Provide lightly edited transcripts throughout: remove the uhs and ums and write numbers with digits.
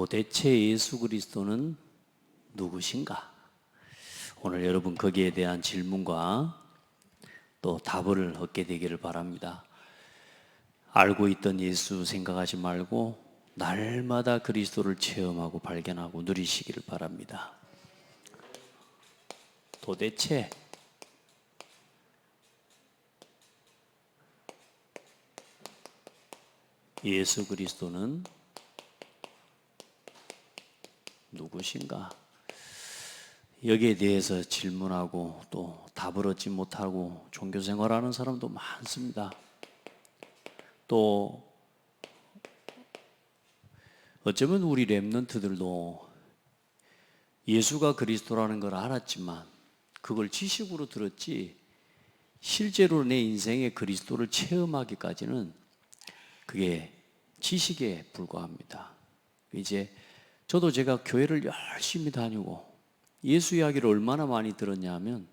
도대체 예수 그리스도는 누구신가? 오늘 여러분 거기에 대한 질문과 또 답을 얻게 되기를 바랍니다. 알고 있던 예수 생각하지 말고 날마다 그리스도를 체험하고 발견하고 누리시기를 바랍니다. 도대체 예수 그리스도는 누구신가? 여기에 대해서 질문하고 또 답을 얻지 못하고 종교 생활하는 사람도 많습니다. 또 어쩌면 우리 렘넌트들도 예수가 그리스도라는 걸 알았지만 그걸 지식으로 들었지 실제로 내 인생에 그리스도를 체험하기까지는 그게 지식에 불과합니다. 이제 저도 제가 교회를 열심히 다니고 예수 이야기를 얼마나 많이 들었냐 하면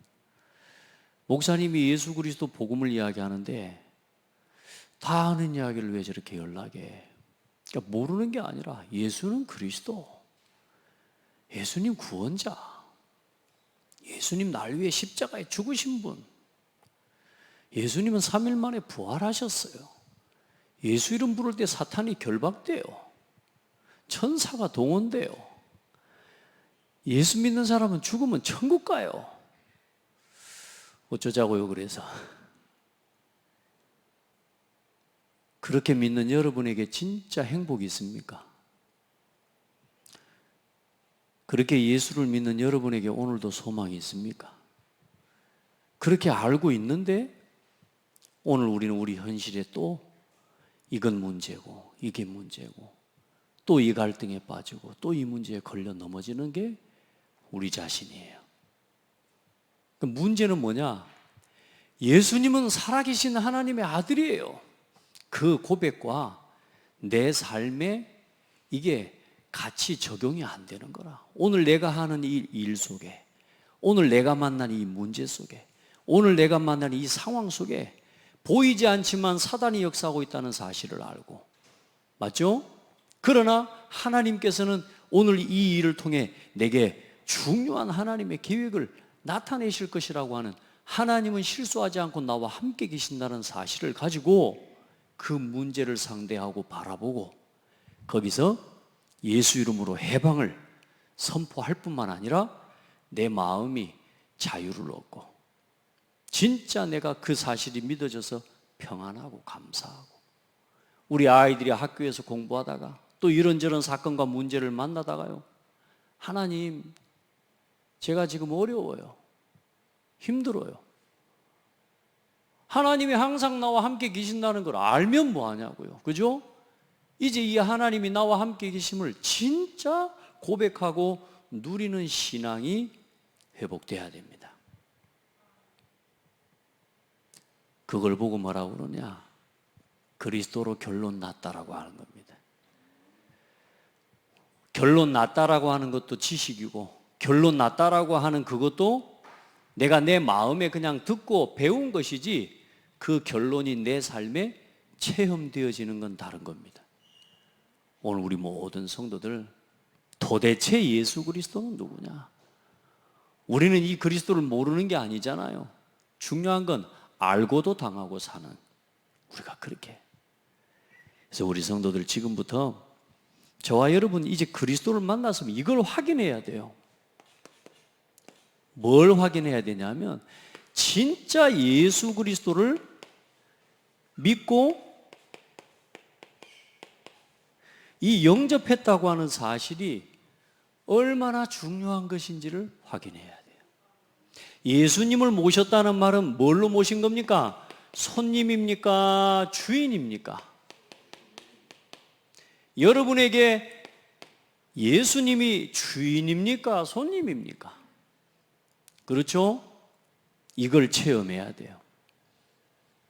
목사님이 예수 그리스도 복음을 이야기하는데 다 아는 이야기를 왜 저렇게 연락해? 그러니까 모르는 게 아니라 예수는 그리스도, 예수님 구원자, 예수님 날 위해 십자가에 죽으신 분, 예수님은 3일 만에 부활하셨어요. 예수 이름 부를 때 사탄이 결박돼요. 천사가 동원돼요. 예수 믿는 사람은 죽으면 천국 가요. 어쩌자고요, 그래서. 그렇게 믿는 여러분에게 진짜 행복이 있습니까? 그렇게 예수를 믿는 여러분에게 오늘도 소망이 있습니까? 그렇게 알고 있는데 오늘 우리는 우리 현실에 또 이건 문제고 이게 문제고 또 이 갈등에 빠지고 또 이 문제에 걸려 넘어지는 게 우리 자신이에요. 문제는 뭐냐? 예수님은 살아계신 하나님의 아들이에요. 그 고백과 내 삶에 이게 같이 적용이 안 되는 거라. 오늘 내가 하는 이 일 속에, 오늘 내가 만난 이 문제 속에, 오늘 내가 만난 이 상황 속에 보이지 않지만 사단이 역사하고 있다는 사실을 알고, 맞죠? 그러나 하나님께서는 오늘 이 일을 통해 내게 중요한 하나님의 계획을 나타내실 것이라고 하는, 하나님은 실수하지 않고 나와 함께 계신다는 사실을 가지고 그 문제를 상대하고 바라보고 거기서 예수 이름으로 해방을 선포할 뿐만 아니라 내 마음이 자유를 얻고 진짜 내가 그 사실이 믿어져서 평안하고 감사하고, 우리 아이들이 학교에서 공부하다가 또 이런저런 사건과 문제를 만나다가요, 하나님 제가 지금 어려워요, 힘들어요. 하나님이 항상 나와 함께 계신다는 걸 알면 뭐하냐고요, 그죠? 이제 이 하나님이 나와 함께 계심을 진짜 고백하고 누리는 신앙이 회복돼야 됩니다. 그걸 보고 뭐라고 그러냐? 그리스도로 결론 났다라고 하는 겁니다. 결론 났다라고 하는 것도 지식이고, 결론 났다라고 하는 그것도 내가 내 마음에 그냥 듣고 배운 것이지 그 결론이 내 삶에 체험되어지는 건 다른 겁니다. 오늘 우리 모든 성도들, 도대체 예수 그리스도는 누구냐? 우리는 이 그리스도를 모르는 게 아니잖아요. 중요한 건 알고도 당하고 사는 우리가 그렇게. 그래서 우리 성도들 지금부터 저와 여러분 이제 그리스도를 만났으면 이걸 확인해야 돼요. 뭘 확인해야 되냐면 진짜 예수 그리스도를 믿고 이 영접했다고 하는 사실이 얼마나 중요한 것인지를 확인해야 돼요. 예수님을 모셨다는 말은 뭘로 모신 겁니까? 손님입니까? 주인입니까? 여러분에게 예수님이 주인입니까? 손님입니까? 그렇죠? 이걸 체험해야 돼요.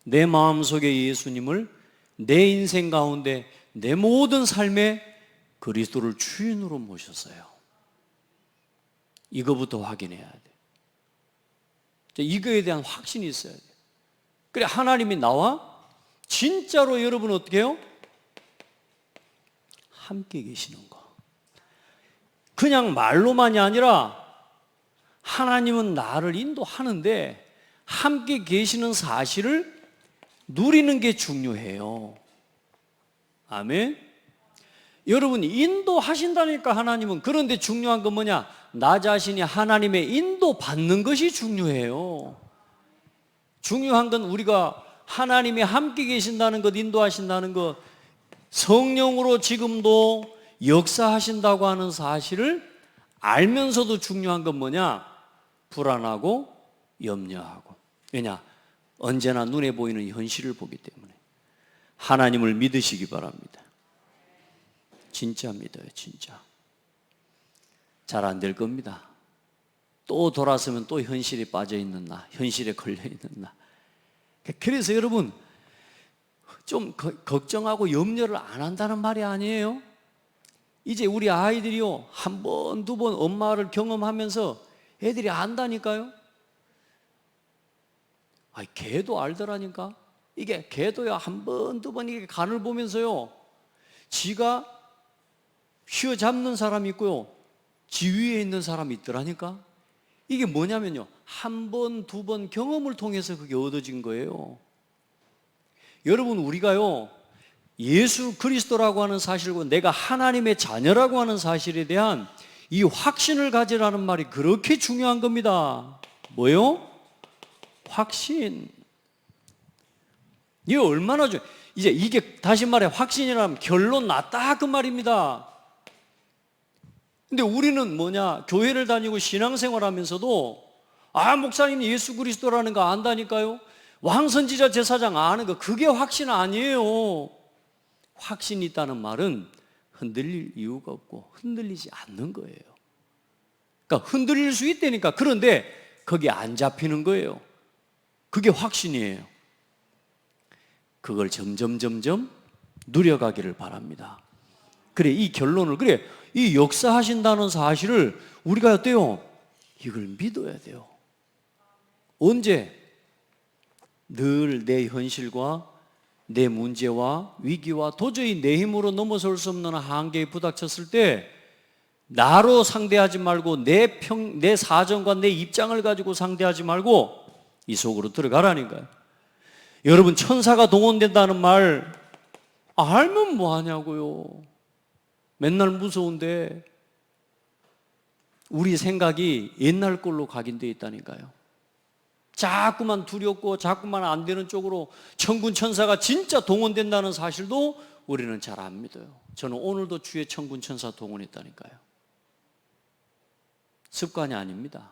내 마음속에 예수님을 내 인생 가운데 내 모든 삶에 그리스도를 주인으로 모셨어요. 이거부터 확인해야 돼요. 이거에 대한 확신이 있어야 돼요. 그래 하나님이 나와 진짜로 여러분 어떻게 해요? 함께 계시는 거. 그냥 말로만이 아니라 하나님은 나를 인도하는데 함께 계시는 사실을 누리는 게 중요해요. 아멘. 여러분, 인도하신다니까 하나님은. 그런데 중요한 건 뭐냐? 나 자신이 하나님의 인도받는 것이 중요해요. 중요한 건 우리가 하나님이 함께 계신다는 것, 인도하신다는 것, 성령으로 지금도 역사하신다고 하는 사실을 알면서도 중요한 건 뭐냐? 불안하고 염려하고. 왜냐? 언제나 눈에 보이는 현실을 보기 때문에. 하나님을 믿으시기 바랍니다. 진짜 믿어요, 진짜. 잘 안 될 겁니다. 또 돌아서면 또 현실에 빠져 있는 나, 현실에 걸려 있는 나. 그래서 여러분, 좀 걱정하고 염려를 안 한다는 말이 아니에요. 이제 우리 아이들이요, 한 번, 두 번 엄마를 경험하면서 애들이 안다니까요. 걔도 알더라니까. 이게 걔도요, 한 번, 두 번 이게 간을 보면서요, 지가 휘어잡는 사람이 있고요, 지 위에 있는 사람이 있더라니까. 이게 뭐냐면요, 한 번, 두 번 경험을 통해서 그게 얻어진 거예요. 여러분, 우리가요, 예수 그리스도라고 하는 사실과 내가 하나님의 자녀라고 하는 사실에 대한 이 확신을 가지라는 말이 그렇게 중요한 겁니다. 뭐요? 확신. 이게 얼마나 이제 이게 다시 말해 확신이라면 결론 났다 그 말입니다. 근데 우리는 뭐냐? 교회를 다니고 신앙생활 하면서도 목사님 예수 그리스도라는 거 안다니까요. 왕선지자 제사장 아는 거, 그게 확신 아니에요. 확신이 있다는 말은 흔들릴 이유가 없고 흔들리지 않는 거예요. 그러니까 흔들릴 수 있다니까. 그런데 거기에 안 잡히는 거예요. 그게 확신이에요. 그걸 점점 누려가기를 바랍니다. 그래, 이 결론을, 그래, 이 역사하신다는 사실을 우리가 어때요? 이걸 믿어야 돼요. 언제? 늘 내 현실과 내 문제와 위기와 도저히 내 힘으로 넘어설 수 없는 한계에 부닥쳤을 때 나로 상대하지 말고 내 사정과 내 입장을 가지고 상대하지 말고 이 속으로 들어가라니까요. 여러분, 천사가 동원된다는 말 알면 뭐하냐고요. 맨날 무서운데 우리 생각이 옛날 걸로 각인되어 있다니까요. 자꾸만 두렵고 자꾸만 안 되는 쪽으로 천군 천사가 진짜 동원된다는 사실도 우리는 잘 안 믿어요. 저는 오늘도 주의 천군 천사 동원했다니까요. 습관이 아닙니다.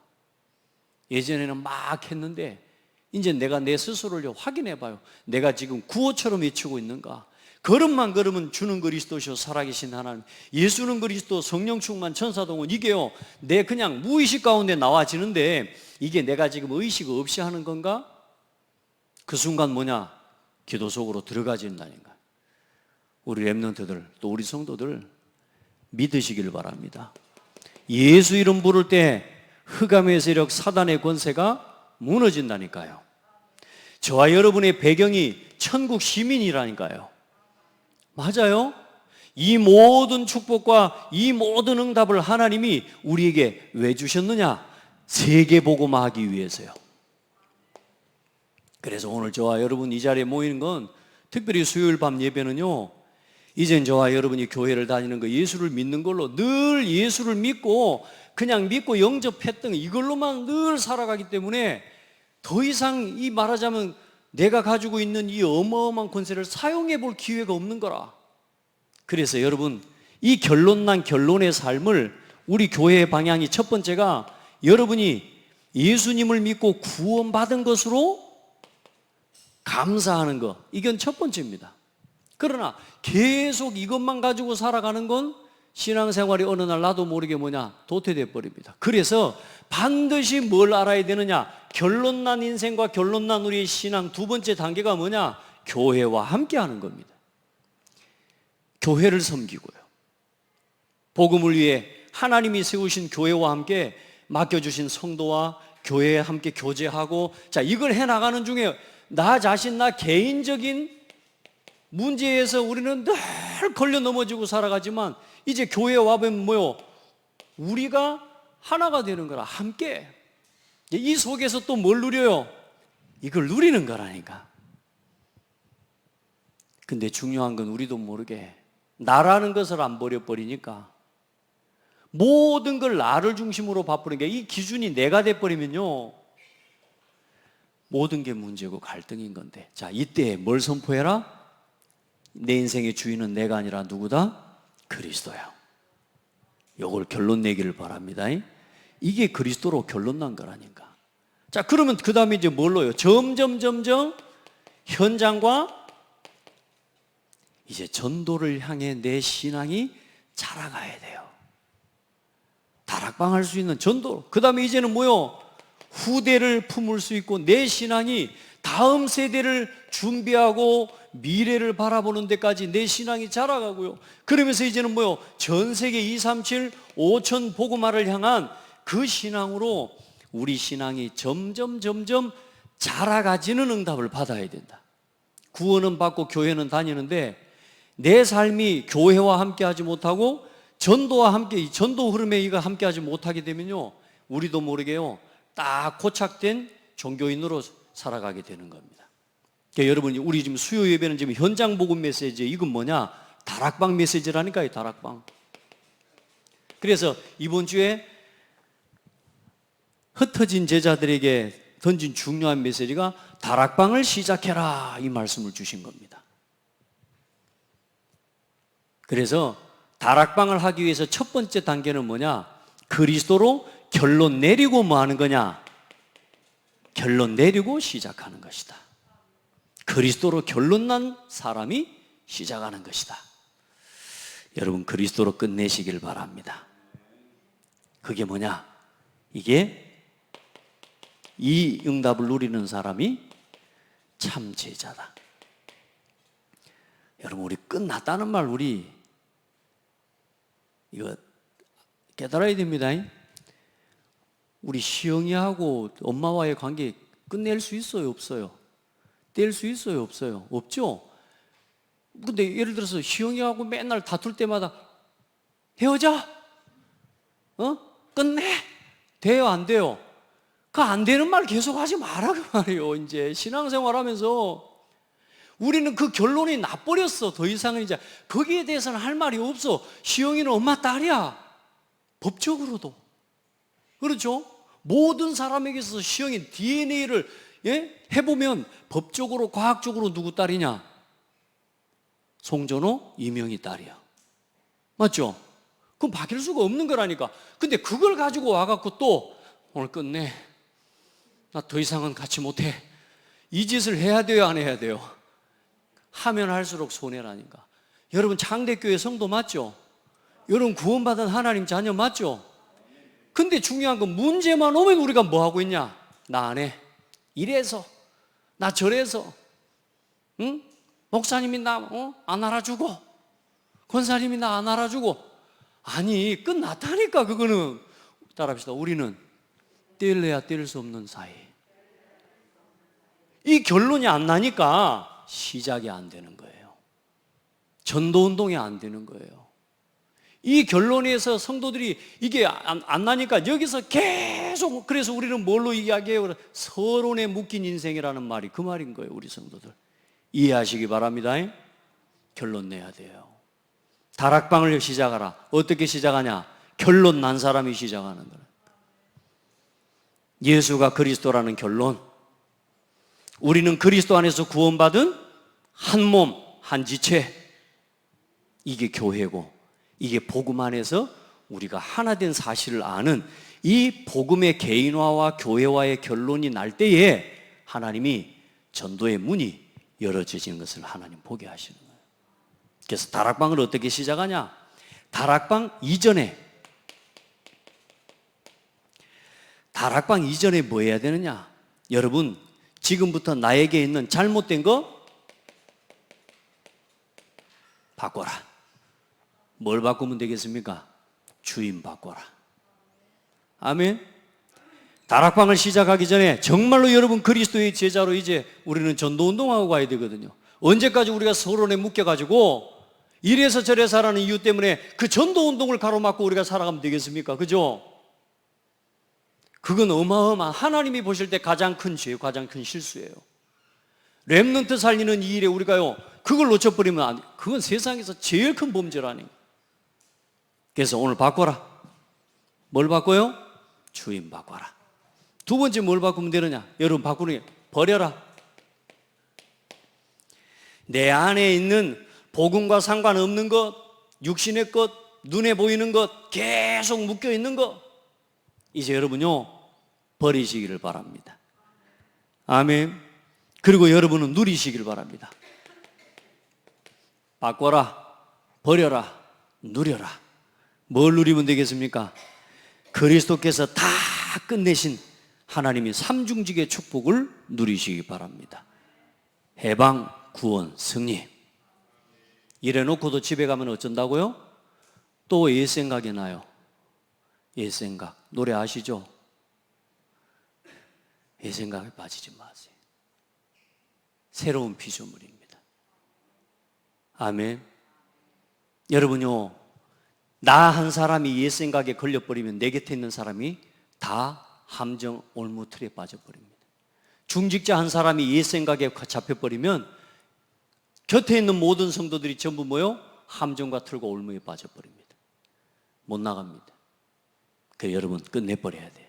예전에는 막 했는데 이제 내가 내 스스로를 확인해 봐요. 내가 지금 구호처럼 외치고 있는가? 걸음만 걸으면 주는 그리스도시요 살아계신 하나님, 예수는 그리스도, 성령 충만, 천사동원, 이게요 내 그냥 무의식 가운데 나와지는데 이게 내가 지금 의식 없이 하는 건가? 그 순간 뭐냐? 기도 속으로 들어가진다니까. 우리 렘넌트들, 또 우리 성도들 믿으시길 바랍니다. 예수 이름 부를 때 흑암의 세력, 사단의 권세가 무너진다니까요. 저와 여러분의 배경이 천국 시민이라니까요. 맞아요? 이 모든 축복과 이 모든 응답을 하나님이 우리에게 왜 주셨느냐? 세계복음화하기 위해서요. 그래서 오늘 저와 여러분 이 자리에 모이는 건, 특별히 수요일 밤 예배는요, 이젠 저와 여러분이 교회를 다니는 거, 예수를 믿는 걸로, 늘 예수를 믿고 그냥 믿고 영접했던 이걸로만 늘 살아가기 때문에 더 이상 이 말하자면 내가 가지고 있는 이 어마어마한 권세를 사용해 볼 기회가 없는 거라. 그래서 여러분, 이 결론난 결론의 삶을, 우리 교회의 방향이 첫 번째가 여러분이 예수님을 믿고 구원받은 것으로 감사하는 것, 이건 첫 번째입니다. 그러나 계속 이것만 가지고 살아가는 건 신앙생활이 어느 날 나도 모르게 도태돼 버립니다. 그래서 반드시 뭘 알아야 되느냐? 결론난 인생과 결론난 우리의 신앙 두 번째 단계가 뭐냐? 교회와 함께 하는 겁니다. 교회를 섬기고요, 복음을 위해 하나님이 세우신 교회와 함께 맡겨주신 성도와 교회에 함께 교제하고, 자, 이걸 해나가는 중에 나 자신, 나 개인적인 문제에서 우리는 늘 걸려 넘어지고 살아가지만 이제 교회에 와보면 우리가 하나가 되는 거라, 함께. 이 속에서 또 뭘 누려요? 이걸 누리는 거라니까. 근데 중요한 건 우리도 모르게 나라는 것을 안 버려버리니까 모든 걸 나를 중심으로 바꾸는 게, 이 기준이 내가 돼버리면요, 모든 게 문제고 갈등인 건데, 자, 이때 뭘 선포해라? 내 인생의 주인은 내가 아니라 누구다? 그리스도야. 요걸 결론 내기를 바랍니다. 이게 그리스도로 결론 난 거라니까. 자, 그러면 그 다음에 이제 뭘로요? 점점 현장과 이제 전도를 향해 내 신앙이 자라가야 돼요. 다락방 할 수 있는 전도. 그 다음에 이제는 뭐요? 후대를 품을 수 있고 내 신앙이 다음 세대를 준비하고 미래를 바라보는 데까지 내 신앙이 자라가고요. 그러면서 이제는 뭐요? 전 세계 237, 5천 복음화를 향한 그 신앙으로 우리 신앙이 점점 자라가지는 응답을 받아야 된다. 구원은 받고 교회는 다니는데 내 삶이 교회와 함께하지 못하고 전도와 함께, 이 전도 흐름에 이거 함께하지 못하게 되면요, 우리도 모르게요, 딱 고착된 종교인으로 살아가게 되는 겁니다. 그러니까 여러분, 우리 지금 수요 예배는 지금 현장 복음 메시지, 이건 뭐냐? 다락방 메시지라니까요, 다락방. 그래서 이번 주에 흩어진 제자들에게 던진 중요한 메시지가 다락방을 시작해라, 이 말씀을 주신 겁니다. 그래서 다락방을 하기 위해서 첫 번째 단계는 뭐냐? 그리스도로 결론 내리고 뭐 하는 거냐? 결론 내리고 시작하는 것이다. 그리스도로 결론 난 사람이 시작하는 것이다. 여러분, 그리스도로 끝내시길 바랍니다. 그게 뭐냐? 이게 이 응답을 누리는 사람이 참 제자다. 여러분, 우리 끝났다는 말 우리 이거 깨달아야 됩니다. 우리 시영이하고 엄마와의 관계 끝낼 수 있어요, 없어요? 뗄 수 있어요, 없어요? 없죠? 근데 예를 들어서 시영이하고 맨날 다툴 때마다 헤어져? 끝내? 돼요, 안 돼요? 그 안 되는 말 계속 하지 마라, 그 말이에요. 이제 신앙생활 하면서 우리는 그 결론이 나버렸어. 더 이상은 이제 거기에 대해서는 할 말이 없어. 시영이는 엄마 딸이야, 법적으로도. 그렇죠? 모든 사람에게 있어서 시영이 DNA를 해보면 법적으로, 과학적으로 누구 딸이냐? 송전호, 이명희 딸이야. 맞죠? 그럼 바뀔 수가 없는 거라니까. 근데 그걸 가지고 와갖고 또 오늘 끝내, 나 더 이상은 같이 못해, 이 짓을 해야 돼요, 안 해야 돼요? 하면 할수록 손해라니까. 여러분, 창대교회 성도 맞죠? 여러분, 구원받은 하나님 자녀 맞죠? 근데 중요한 건 문제만 오면 우리가 뭐 하고 있냐? 나 안 해, 이래서, 나 저래서, 응? 목사님이 나 안 알아주고, 권사님이 나 안 알아주고. 아니, 끝났다니까. 그거는 따라합시다. 우리는 뗄래야 뗄 수 없는 사이. 이 결론이 안 나니까 시작이 안 되는 거예요. 전도운동이 안 되는 거예요. 이 결론에서 성도들이 이게 안 나니까 여기서 계속, 그래서 우리는 뭘로 이야기해요? 서론에 묶인 인생이라는 말이 그 말인 거예요. 우리 성도들 이해하시기 바랍니다. 결론 내야 돼요. 다락방을 시작하라. 어떻게 시작하냐? 결론 난 사람이 시작하는 거예요. 예수가 그리스도라는 결론. 우리는 그리스도 안에서 구원받은 한 몸, 한 지체. 이게 교회고, 이게 복음 안에서 우리가 하나 된 사실을 아는 이 복음의 개인화와 교회화의 결론이 날 때에 하나님이 전도의 문이 열어지는 것을 하나님 보게 하시는 거예요. 그래서 다락방을 어떻게 시작하냐? 다락방 이전에 뭐 해야 되느냐? 여러분, 지금부터 나에게 있는 잘못된 거 바꿔라. 뭘 바꾸면 되겠습니까? 주인 바꿔라. 아멘. 다락방을 시작하기 전에 정말로 여러분 그리스도의 제자로 이제 우리는 전도운동하고 가야 되거든요. 언제까지 우리가 서론에 묶여가지고 이래서 저래서 하라는 이유 때문에 그 전도 운동을 가로막고 우리가 살아가면 되겠습니까? 그죠? 그건 어마어마한, 하나님이 보실 때 가장 큰 죄예요. 가장 큰 실수예요. 렘넌트 살리는 이 일에 우리가요, 그걸 놓쳐버리면 그건 세상에서 제일 큰 범죄라니. 그래서 오늘 바꿔라. 뭘 바꿔요? 주인 바꿔라. 두 번째 뭘 바꾸면 되느냐? 여러분 바꾸는 게 버려라. 내 안에 있는 복음과 상관없는 것, 육신의 것, 눈에 보이는 것, 계속 묶여 있는 것, 이제 여러분요 버리시기를 바랍니다. 아멘. 그리고 여러분은 누리시기를 바랍니다. 바꿔라, 버려라, 누려라. 뭘 누리면 되겠습니까? 그리스도께서 다 끝내신 하나님의 삼중직의 축복을 누리시기 바랍니다. 해방, 구원, 승리. 이래놓고도 집에 가면 어쩐다고요? 또 옛 생각이 나요. 옛 생각. 노래 아시죠? 옛 생각에 빠지지 마세요. 새로운 피조물입니다. 아멘. 여러분요, 나 한 사람이 옛 생각에 걸려버리면 내 곁에 있는 사람이 다 함정 올무틀에 빠져버립니다. 중직자 한 사람이 옛 생각에 잡혀버리면 곁에 있는 모든 성도들이 전부 뭐요? 함정과 틀과 올무에 빠져버립니다. 못 나갑니다. 그래서 여러분 끝내버려야 돼요.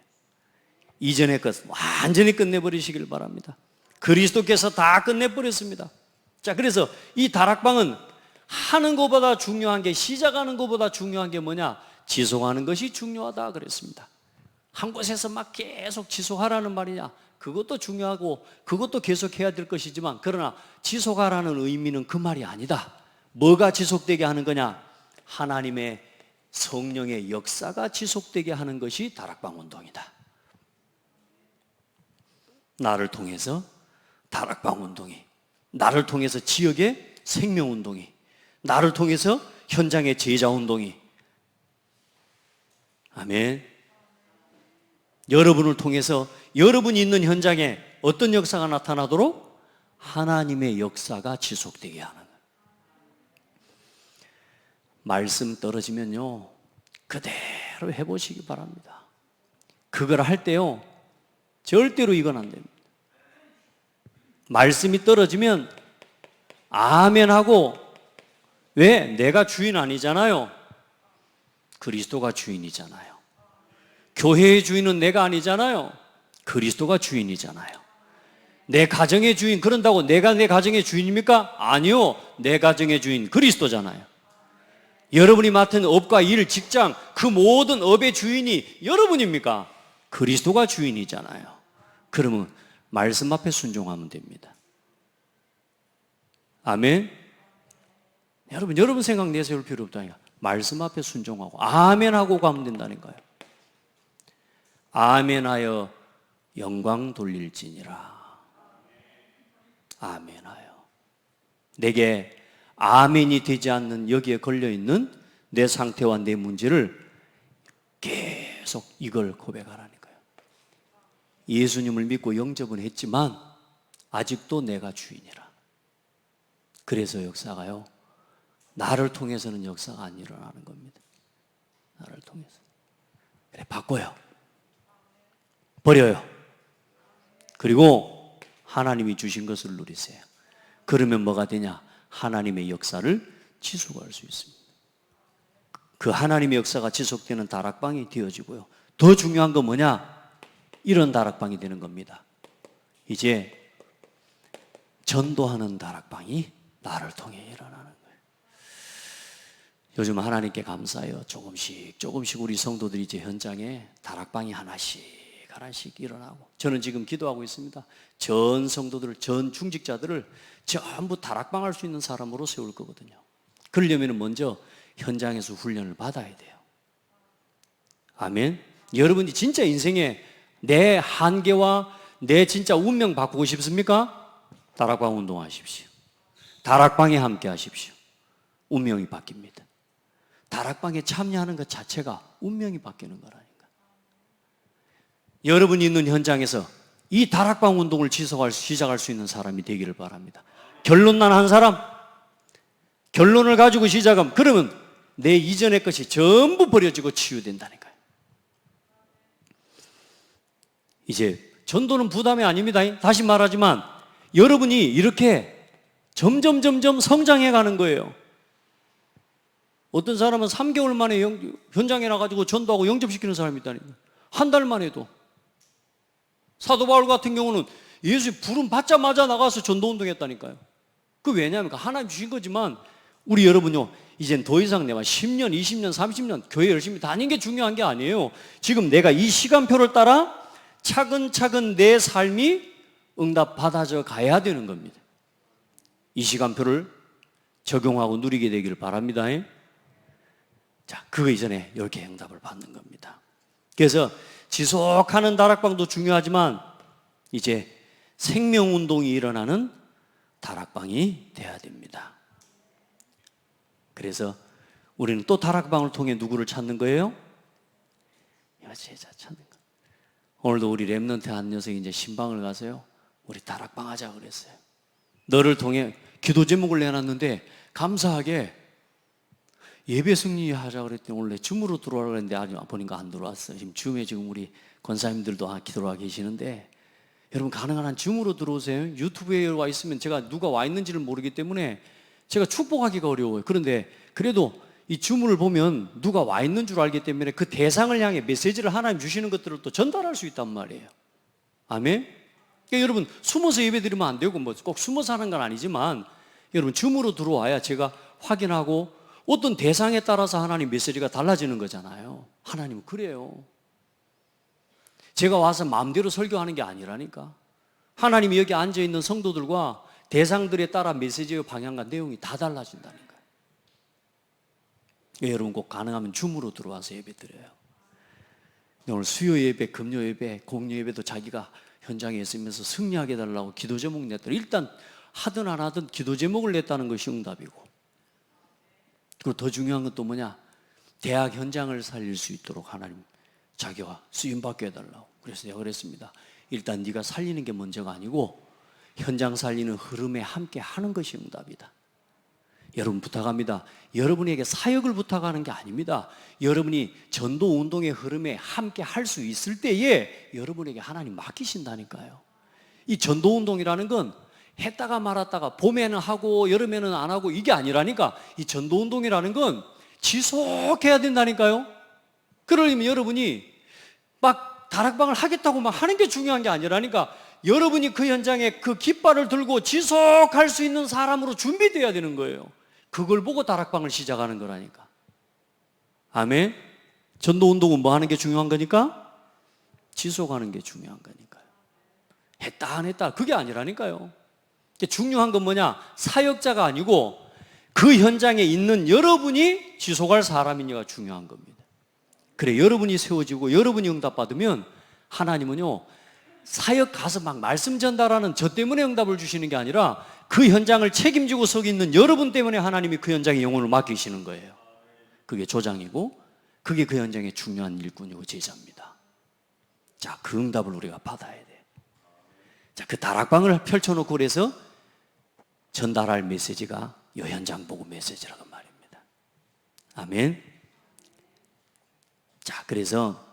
이전의 것 완전히 끝내버리시길 바랍니다. 그리스도께서 다 끝내버렸습니다. 자, 그래서 이 다락방은 하는 것보다 중요한 게, 시작하는 것보다 중요한 게 뭐냐? 지속하는 것이 중요하다 그랬습니다. 한 곳에서 막 계속 지속하라는 말이냐? 그것도 중요하고 그것도 계속해야 될 것이지만, 그러나 지속하라는 의미는 그 말이 아니다. 뭐가 지속되게 하는 거냐? 하나님의 성령의 역사가 지속되게 하는 것이 다락방 운동이다. 나를 통해서 다락방 운동이, 나를 통해서 지역의 생명 운동이, 나를 통해서 현장의 제자 운동이, 아멘. 여러분을 통해서 여러분이 있는 현장에 어떤 역사가 나타나도록 하나님의 역사가 지속되게 하는 거예요. 말씀 떨어지면요 그대로 해보시기 바랍니다. 그걸 할 때요 절대로 이건 안 됩니다. 말씀이 떨어지면 아멘 하고, 왜? 내가 주인 아니잖아요. 그리스도가 주인이잖아요. 교회의 주인은 내가 아니잖아요. 그리스도가 주인이잖아요. 내 가정의 주인, 그런다고 내가 내 가정의 주인입니까? 아니요. 내 가정의 주인 그리스도잖아요. 여러분이 맡은 업과 일, 직장, 그 모든 업의 주인이 여러분입니까? 그리스도가 주인이잖아요. 그러면 말씀 앞에 순종하면 됩니다. 아멘. 여러분 생각 내세울 필요 없다니까. 말씀 앞에 순종하고 아멘하고 가면 된다니까요. 아멘하여 영광 돌릴지니라. 아멘하여. 내게 아멘이 되지 않는 여기에 걸려있는 내 상태와 내 문제를 계속 이걸 고백하라니까요. 예수님을 믿고 영접은 했지만 아직도 내가 주인이라. 그래서 역사가요, 나를 통해서는 역사가 안 일어나는 겁니다. 나를 통해서. 그래, 바꿔요. 버려요. 그리고 하나님이 주신 것을 누리세요. 그러면 뭐가 되냐? 하나님의 역사를 지속할 수 있습니다. 그 하나님의 역사가 지속되는 다락방이 되어지고요. 더 중요한 건 뭐냐? 이런 다락방이 되는 겁니다. 이제 전도하는 다락방이 나를 통해 일어나는 거예요. 요즘 하나님께 감사해요. 조금씩 우리 성도들이 이제 현장에 다락방이 하나씩 일어나고, 저는 지금 기도하고 있습니다. 전 성도들, 전 중직자들을 전부 다락방 할 수 있는 사람으로 세울 거거든요. 그러려면 먼저 현장에서 훈련을 받아야 돼요. 아멘. 여러분이 진짜 인생에 내 한계와 내 진짜 운명 바꾸고 싶습니까? 다락방 운동하십시오. 다락방에 함께 하십시오. 운명이 바뀝니다. 다락방에 참여하는 것 자체가 운명이 바뀌는 거라니까. 여러분이 있는 현장에서 이 다락방 운동을 시작할 수 있는 사람이 되기를 바랍니다. 결론 난 한 사람, 결론을 가지고 시작하면 그러면 내 이전의 것이 전부 버려지고 치유된다니까요. 이제 전도는 부담이 아닙니다. 다시 말하지만 여러분이 이렇게 점점 성장해 가는 거예요. 어떤 사람은 3개월 만에 현장에 나가지고 전도하고 영접시키는 사람이 있다니까요. 한 달만 해도. 사도 바울 같은 경우는 예수의 부름 받자마자 나가서 전도운동 했다니까요. 그 왜냐하면 하나님 주신 거지만 우리 여러분요, 이젠 더 이상 내가 10년, 20년, 30년 교회 열심히 다니는 게 중요한 게 아니에요. 지금 내가 이 시간표를 따라 차근차근 내 삶이 응답 받아져 가야 되는 겁니다. 이 시간표를 적용하고 누리게 되기를 바랍니다. 자, 그거 이전에 이렇게 응답을 받는 겁니다. 그래서 지속하는 다락방도 중요하지만 이제 생명운동이 일어나는 다락방이 돼야 됩니다. 그래서 우리는 또 다락방을 통해 누구를 찾는 거예요? 여제자 찾는 거. 오늘도 우리 렘넌트 한 녀석이 이제 신방을 가서요, 우리 다락방 하자 그랬어요. 너를 통해 기도 제목을 내놨는데 감사하게 예배 승리하자 그랬더니 원래 줌으로 들어오라고 했는데 아직 보니까 안 들어왔어요. 지금 줌에 지금 우리 권사님들도 기도하고 계시는데 여러분 가능한 한 줌으로 들어오세요. 유튜브에 와 있으면 제가 누가 와 있는지를 모르기 때문에 제가 축복하기가 어려워요. 그런데 그래도 이 줌을 보면 누가 와 있는 줄 알기 때문에 그 대상을 향해 메시지를 하나님 주시는 것들을 또 전달할 수 있단 말이에요. 아멘? 그러니까 여러분 숨어서 예배 드리면 안 되고 뭐 꼭 숨어서 하는 건 아니지만 여러분 줌으로 들어와야 제가 확인하고 어떤 대상에 따라서 하나님 메시지가 달라지는 거잖아요. 하나님은 그래요. 제가 와서 마음대로 설교하는 게 아니라니까. 하나님이 여기 앉아있는 성도들과 대상들에 따라 메시지의 방향과 내용이 다 달라진다니까요. 여러분 꼭 가능하면 줌으로 들어와서 예배 드려요. 오늘 수요 예배, 금요 예배, 공요 예배도 자기가 현장에 있으면서 승리하게 해달라고 기도 제목 냈더라. 일단 하든 안 하든 기도 제목을 냈다는 것이 응답이고, 그리고 더 중요한 건 또 뭐냐, 대학 현장을 살릴 수 있도록 하나님 자기와 쓰임받게 해달라고. 그래서 내가 그랬습니다. 일단 네가 살리는 게 먼저가 아니고 현장 살리는 흐름에 함께 하는 것이 응답이다. 여러분 부탁합니다. 여러분에게 사역을 부탁하는 게 아닙니다. 여러분이 전도 운동의 흐름에 함께 할 수 있을 때에 여러분에게 하나님 맡기신다니까요. 이 전도 운동이라는 건 했다가 말았다가 봄에는 하고 여름에는 안 하고 이게 아니라니까. 이 전도 운동이라는 건 지속해야 된다니까요. 그러려면 여러분이 막 다락방을 하겠다고 막 하는 게 중요한 게 아니라니까. 여러분이 그 현장에 그 깃발을 들고 지속할 수 있는 사람으로 준비되어야 되는 거예요. 그걸 보고 다락방을 시작하는 거라니까. 아멘. 전도 운동은 뭐 하는 게 중요한 거니까? 지속하는 게 중요한 거니까요. 했다 안 했다 그게 아니라니까요. 중요한 건 뭐냐? 사역자가 아니고 그 현장에 있는 여러분이 지속할 사람이냐가 중요한 겁니다. 그래, 여러분이 세워지고 여러분이 응답받으면 하나님은요, 사역 가서 막 말씀 전달하는 저 때문에 응답을 주시는 게 아니라 그 현장을 책임지고 서 있는 여러분 때문에 하나님이 그 현장에 영혼을 맡기시는 거예요. 그게 조장이고 그게 그 현장의 중요한 일꾼이고 제자입니다. 자, 그 응답을 우리가 받아야 돼. 자, 그 다락방을 펼쳐놓고 그래서 전달할 메시지가 이 현장 보고 메시지라고 말입니다. 아멘. 자, 그래서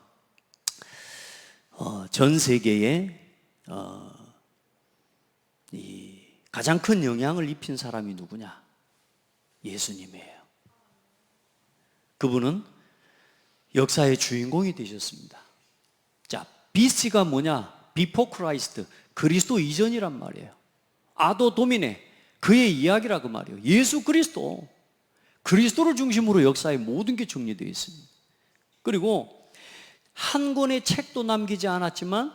전 세계에 이 가장 큰 영향을 입힌 사람이 누구냐? 예수님이에요. 그분은 역사의 주인공이 되셨습니다. 자, BC가 뭐냐? Before Christ, 그리스도 이전이란 말이에요. 아도 도미네, 그의 이야기라 그 말이에요. 예수 그리스도, 그리스도를 중심으로 역사의 모든 게 정리되어 있습니다. 그리고 한 권의 책도 남기지 않았지만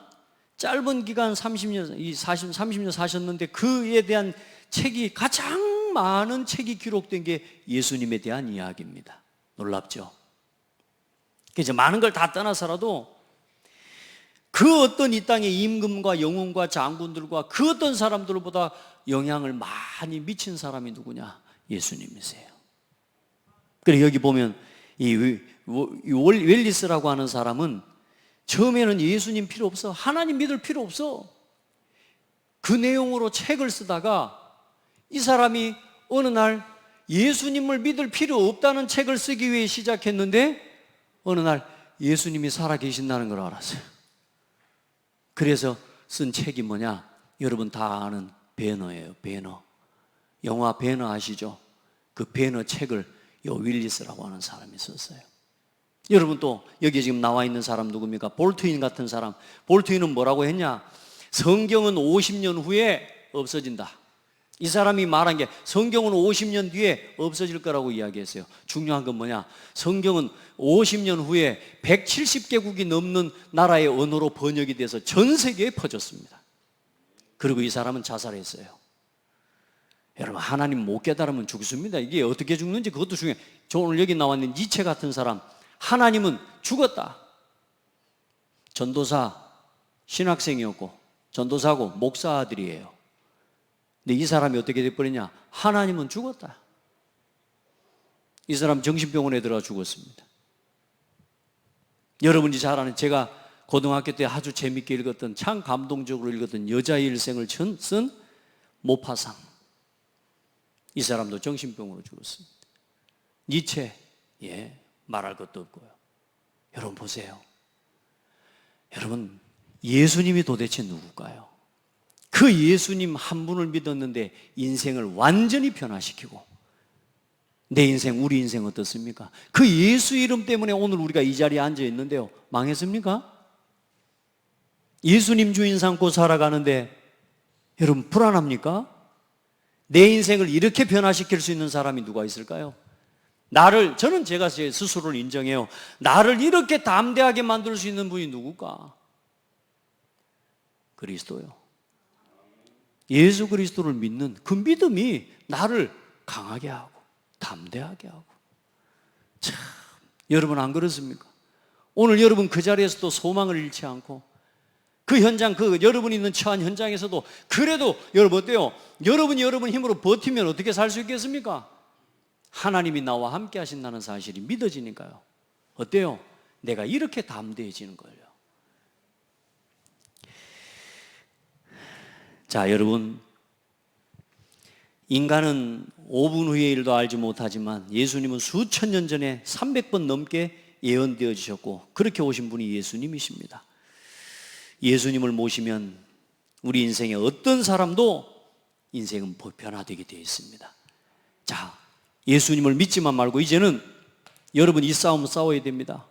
짧은 기간 30년 사셨는데 그에 대한 책이 가장 많은 책이 기록된 게 예수님에 대한 이야기입니다. 놀랍죠? 이제 많은 걸 다 떠나서라도 그 어떤 이 땅의 임금과 영웅과 장군들과 그 어떤 사람들보다 영향을 많이 미친 사람이 누구냐? 예수님이세요. 그리고 여기 보면 이 웰리스라고 하는 사람은 처음에는 예수님 필요 없어, 하나님 믿을 필요 없어, 그 내용으로 책을 쓰다가 이 사람이 어느 날 예수님을 믿을 필요 없다는 책을 쓰기 위해 시작했는데 어느 날 예수님이 살아계신다는 걸 알았어요. 그래서 쓴 책이 뭐냐? 여러분 다 아는 배너예요. 배너. 영화 배너 아시죠? 그 배너 책을 요 윌리스라고 하는 사람이 썼어요. 여러분 또 여기 지금 나와 있는 사람 누굽니까? 볼트윈 같은 사람. 볼트윈은 뭐라고 했냐? 성경은 50년 후에 없어진다. 이 사람이 말한 게 성경은 50년 뒤에 없어질 거라고 이야기했어요. 중요한 건 뭐냐? 성경은 50년 후에 170개국이 넘는 나라의 언어로 번역이 돼서 전 세계에 퍼졌습니다. 그리고 이 사람은 자살했어요. 여러분 하나님 못 깨달으면 죽습니다. 이게 어떻게 죽는지 그것도 중요해요. 저 오늘 여기 나와 있는 니체 같은 사람, 하나님은 죽었다. 전도사 신학생이었고 전도사고 목사 아들이에요. 근데 이 사람이 어떻게 돼버리냐? 하나님은 죽었다. 이 사람 정신병원에 들어가 죽었습니다. 여러분이 잘 아는, 제가 고등학교 때 아주 재밌게 읽었던, 참 감동적으로 읽었던 여자의 일생을 쓴 모파상. 이 사람도 정신병으로 죽었습니다. 니체, 말할 것도 없고요. 여러분 보세요. 여러분 예수님이 도대체 누굴까요? 그 예수님 한 분을 믿었는데 인생을 완전히 변화시키고, 내 인생, 우리 인생 어떻습니까? 그 예수 이름 때문에 오늘 우리가 이 자리에 앉아 있는데요, 망했습니까? 예수님 주인 삼고 살아가는데 여러분 불안합니까? 내 인생을 이렇게 변화시킬 수 있는 사람이 누가 있을까요? 저는 제가 제 스스로를 인정해요. 나를 이렇게 담대하게 만들 수 있는 분이 누굴까? 그리스도요. 예수 그리스도를 믿는 그 믿음이 나를 강하게 하고 담대하게 하고. 참, 여러분 안 그렇습니까? 오늘 여러분 그 자리에서도 소망을 잃지 않고, 그 현장, 여러분이 있는 처한 현장에서도 그래도 여러분 어때요? 여러분이 여러분 힘으로 버티면 어떻게 살 수 있겠습니까? 하나님이 나와 함께 하신다는 사실이 믿어지니까요. 어때요? 내가 이렇게 담대해지는 거예요. 자, 여러분, 인간은 5분 후의 일도 알지 못하지만 예수님은 수천 년 전에 300번 넘게 예언되어 주셨고, 그렇게 오신 분이 예수님이십니다. 예수님을 모시면 우리 인생의 어떤 사람도 인생은 변화되게 되어 있습니다. 자, 예수님을 믿지만 말고 이제는 여러분 이 싸움은 싸워야 됩니다.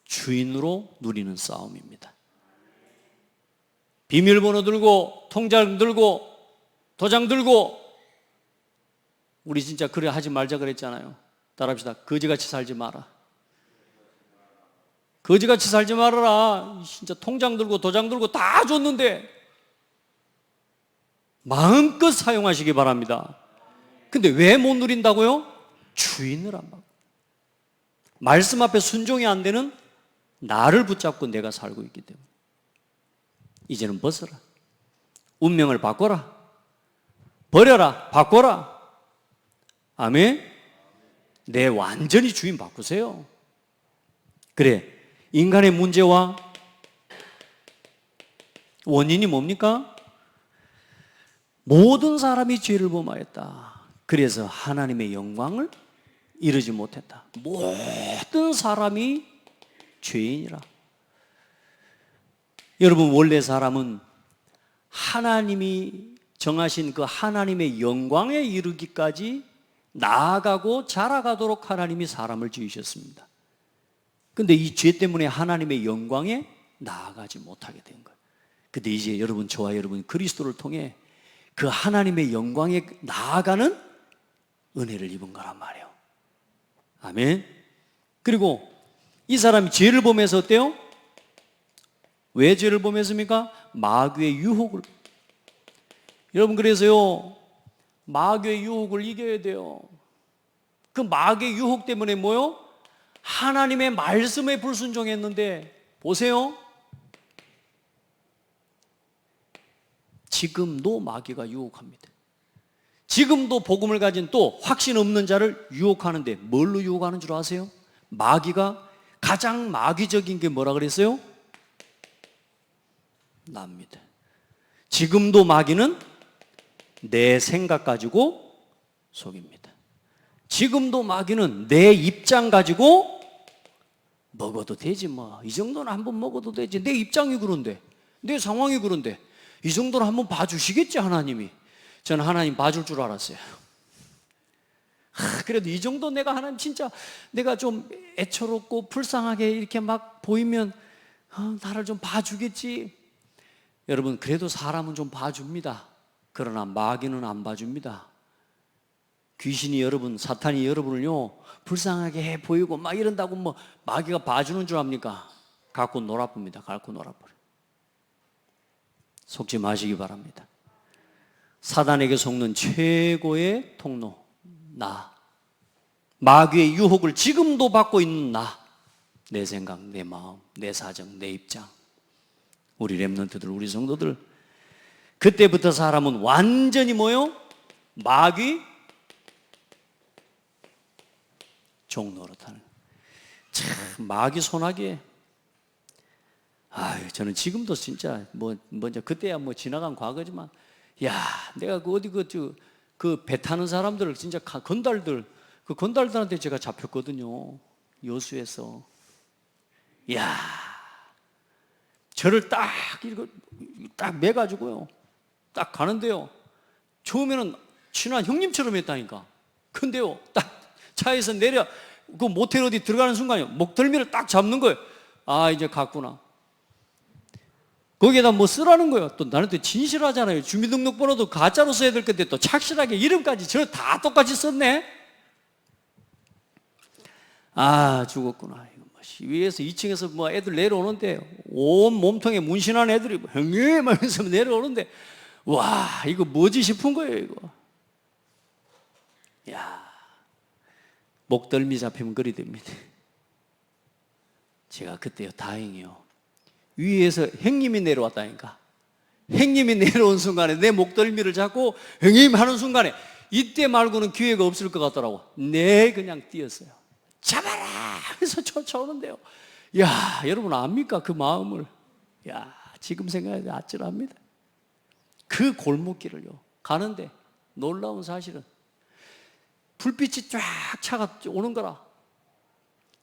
주인으로 누리는 싸움입니다. 비밀번호 들고, 통장 들고, 도장 들고, 우리 진짜 그래 하지 말자 그랬잖아요. 따라합시다. 거지같이 살지 마라. 거지같이 살지 말아라. 진짜 통장 들고 도장 들고 다 줬는데 마음껏 사용하시기 바랍니다. 근데 왜 못 누린다고요? 주인을 안 받고, 말씀 앞에 순종이 안 되는 나를 붙잡고 내가 살고 있기 때문에 이제는 벗어라. 운명을 바꿔라. 버려라. 바꿔라. 아멘. 내 완전히 주인 바꾸세요. 그래, 인간의 문제와 원인이 뭡니까? 모든 사람이 죄를 범하였다. 그래서 하나님의 영광을 이루지 못했다. 모든 사람이 죄인이라. 여러분, 원래 사람은 하나님이 정하신 그 하나님의 영광에 이르기까지 나아가고 자라가도록 하나님이 사람을 지으셨습니다. 근데 이 죄 때문에 하나님의 영광에 나아가지 못하게 된 거예요. 근데 이제 여러분, 저와 여러분 그리스도를 통해 그 하나님의 영광에 나아가는 은혜를 입은 거란 말이에요. 아멘. 그리고 이 사람이 죄를 범해서 어때요? 왜 죄를 범했습니까? 마귀의 유혹을. 여러분, 그래서요, 마귀의 유혹을 이겨야 돼요. 그 마귀의 유혹 때문에 뭐요? 하나님의 말씀에 불순종했는데, 보세요, 지금도 마귀가 유혹합니다. 지금도 복음을 가진 또 확신 없는 자를 유혹하는데 뭘로 유혹하는 줄 아세요? 마귀가 가장 마귀적인 게 뭐라 그랬어요? 납니다. 지금도 마귀는 내 생각 가지고 속입니다. 지금도 마귀는 내 입장 가지고 먹어도 되지 뭐. 이 정도는 한번 먹어도 되지. 내 입장이 그런데, 내 상황이 그런데 이 정도는 한번 봐주시겠지 하나님이. 저는 하나님 봐줄 줄 알았어요. 그래도 이 정도 내가 하나님 진짜 내가 좀 애처롭고 불쌍하게 이렇게 막 보이면 나를 좀 봐주겠지. 여러분, 그래도 사람은 좀 봐줍니다. 그러나 마귀는 안 봐줍니다. 귀신이 여러분, 사탄이 여러분을요 불쌍하게 보이고 막 이런다고 뭐 마귀가 봐주는 줄 압니까? 갖고 놀아봅니다. 갖고 놀아버려. 속지 마시기 바랍니다. 사단에게 속는 최고의 통로, 나. 마귀의 유혹을 지금도 받고 있는 나. 내 생각, 내 마음, 내 사정, 내 입장. 우리 렘넌트들, 우리 성도들, 그때부터 사람은 완전히 뭐요? 마귀 종노릇하는. 참 마귀 손아귀에. 저는 지금도 진짜 먼저 그때야 뭐 지나간 과거지만, 야, 내가 그 어디 그 배 타는 사람들 진짜 건달들, 그 건달들한테 제가 잡혔거든요. 여수에서. 야, 저를 딱 매가지고요. 딱 가는데요. 처음에는 친한 형님처럼 했다니까. 근데요, 딱 차에서 내려 그 모텔 어디 들어가는 순간에 목덜미를 딱 잡는 거예요. 이제 갔구나. 거기에다 뭐 쓰라는 거예요. 또 나는 또 진실하잖아요. 주민등록번호도 가짜로 써야 될 건데 또 착실하게 이름까지 저 다 똑같이 썼네. 죽었구나. 위에서 2층에서 뭐 애들 내려오는데 온 몸통에 문신한 애들이 형님 하면서 내려오는데, 와, 이거 뭐지 싶은 거예요, 이거. 야, 목덜미 잡히면 그리 됩니다. 제가 그때요, 다행이요. 위에서 형님이 내려왔다니까. 형님이 내려온 순간에 내 목덜미를 잡고 형님 하는 순간에 이때 말고는 기회가 없을 것 같더라고. 그냥 뛰었어요. 잡아라 하면서 쫓아오는데요. 야, 여러분 압니까? 그 마음을. 야, 지금 생각해도 아찔합니다. 그 골목길을요 가는데 놀라운 사실은 불빛이 쫙 차가 오는 거라.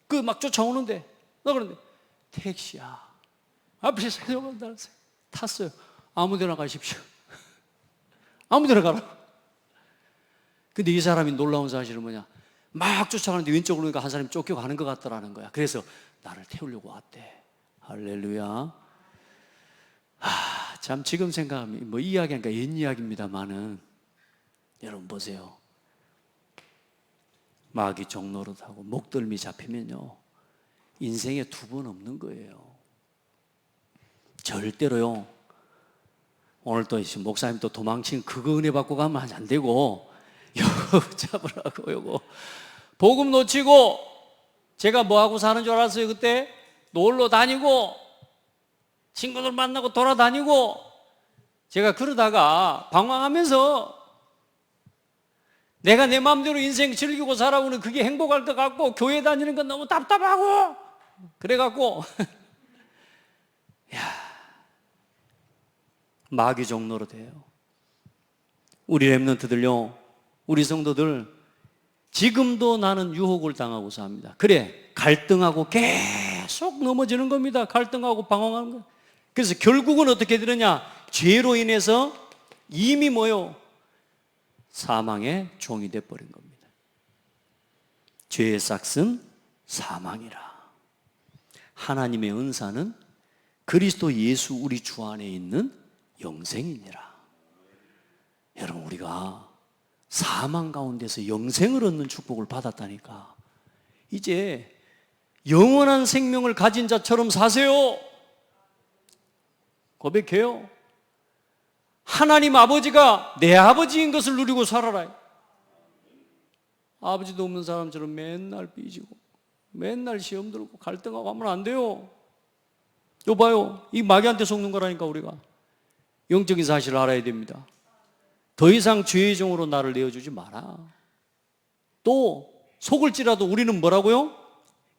그 막 쫓아오는데, 나 그런데 택시야. 앞에서 세워간다. 탔어요. 아무 데나 가십시오. 아무 데나 가라. 근데 이 사람이 놀라운 사실은 뭐냐? 막 쫓아가는데 왼쪽으로 오니까 한 사람이 쫓겨가는 것 같더라는 거야. 그래서 나를 태우려고 왔대. 할렐루야. 참 지금 생각하면 뭐 이야기하니까 옛 이야기입니다만은, 여러분 보세요. 마귀 종노릇하고 목덜미 잡히면요 인생에 두 번 없는 거예요. 절대로요. 오늘 또 목사님 또 도망친 그거 은혜 받고 가면 안 되고, 요거 잡으라고. 요거 복음 놓치고 제가 뭐하고 사는 줄 알았어요? 그때 놀러 다니고 친구들 만나고 돌아다니고, 제가 그러다가 방황하면서 내가 내 마음대로 인생 즐기고 살아오는 그게 행복할 것 같고 교회 다니는 건 너무 답답하고 그래갖고 마귀 종로로 돼요. 우리 렘넌트들요, 우리 성도들 지금도 나는 유혹을 당하고 삽니다. 그래, 갈등하고 계속 넘어지는 겁니다. 갈등하고 방황하는 거. 그래서 결국은 어떻게 되느냐? 죄로 인해서 이미 뭐요? 사망의 종이 돼버린 겁니다. 죄의 싹은 사망이라. 하나님의 은사는 그리스도 예수 우리 주 안에 있는 영생이니라. 여러분, 우리가 사망 가운데서 영생을 얻는 축복을 받았다니까. 이제 영원한 생명을 가진 자처럼 사세요. 고백해요. 하나님 아버지가 내 아버지인 것을 누리고 살아라. 아버지도 없는 사람처럼 맨날 삐지고 맨날 시험 들고 갈등하고 하면 안 돼요. 봐요, 이 마귀한테 속는 거라니까. 우리가 영적인 사실을 알아야 됩니다. 더 이상 죄의 종으로 나를 내어주지 마라. 또 속을지라도 우리는 뭐라고요?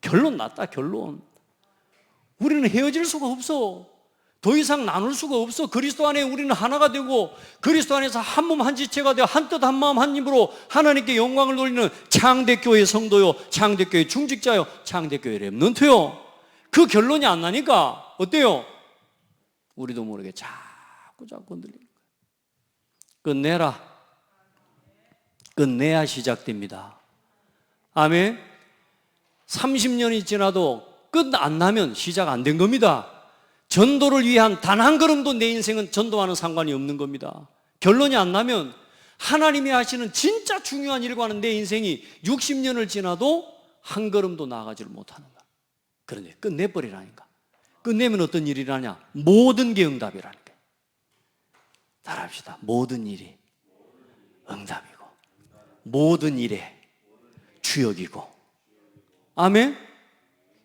결론 났다. 결론. 우리는 헤어질 수가 없어. 더 이상 나눌 수가 없어. 그리스도 안에 우리는 하나가 되고 그리스도 안에서 한 몸 한 지체가 되어 한 뜻 한 마음 한 입으로 하나님께 영광을 돌리는 창대교회 성도요, 창대교회 중직자요, 창대교회 렘넌트요. 그 결론이 안 나니까 어때요? 우리도 모르게 자꾸 흔들리는 거예요. 끝내라. 끝내야 시작됩니다. 아멘. 30년이 지나도 끝 안 나면 시작 안 된 겁니다. 전도를 위한 단 한 걸음도 내 인생은 전도와는 상관이 없는 겁니다. 결론이 안 나면 하나님이 하시는 진짜 중요한 일과는 내 인생이 60년을 지나도 한 걸음도 나아가지를 못하는 거야. 그런데 끝내버리라니까. 끝내면 어떤 일이 일어나냐? 모든 게 응답이라는 거야. 따라합시다. 모든 일이 응답이고 모든 일에 주역이고. 아멘.